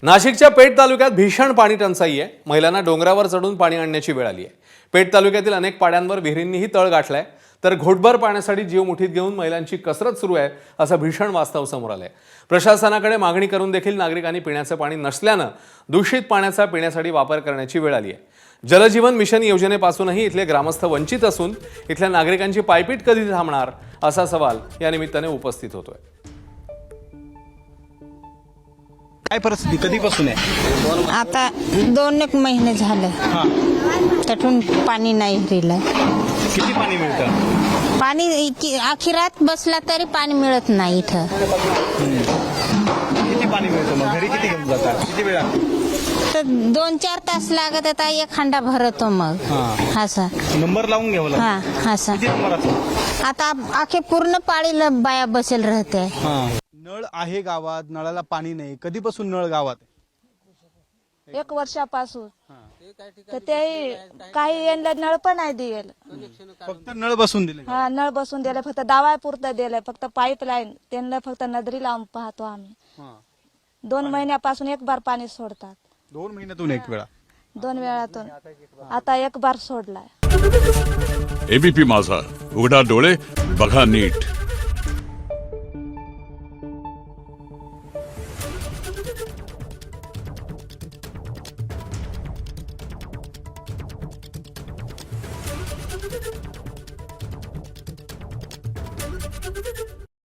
नाशिकच्या पेठ तालुक्यात भीषण पाणी टंचाई आहे। महिलांना डोंगरावर चढून पाणी आणण्याची वेळ आली आहे। पेठ तालुक्यातील अनेक पाड्यांवर विहिरींनीही तळ गाठलाय, तर घोटभर पाण्यासाठी जीव मुठीत घेऊन महिलांची कसरत सुरू आहे, असं भीषण वास्तव समोर आलंय। प्रशासनाकडे मागणी करून देखील नागरिकांनी पिण्याचं पाणी नसल्यानं दूषित पाण्याचा पिण्यासाठी वापर करण्याची वेळ आली आहे। जलजीवन मिशन योजनेपासूनही इथले ग्रामस्थ वंचित असून इथल्या नागरिकांची पायपीट कधी थांबणार असा सवाल या निमित्ताने उपस्थित होतोय। काय परिस्थिती कधीपासून आहे? आता 2 महिने झाले तटून पाणी नाही विहिरीला। किती पाणी मिळतं? पाणी आखी रात बसला तरी पाणी मिळत नाही इथं। किती पाणी मिळतं मग? घरी किती घेऊन जातात? किती वेळा? तर 2-4 तास लागत आता एक हंडा भरतो मग असा नंबर लावून घ्यावं लागतं. हा असा किती नंबर असतो? आता आखे पूर्ण पाळीला बाया बसेल राहते। नळ आहे गावात, नळाला पाणी नाही. कधीपासून नळ गावात आहे? 1 वर्षापासून तर ते काही यांना नळ पण नाही दिल। फक्त नळ बसून दिले. हा नळ बसून दिले, फक्त दावा पुरतं दिलंय, फक्त पाईपलाईन त्यांना फक्त नदरी लावून पाहतो आम्ही। 2 महिन्यापासून 1 बार पाणी सोडतात। 2 महिन्यातून 1 वेळा. 2 वेळातून आता 1 बार सोडलाय। एबीपी माझा, उघडा डोळे बघा नीट।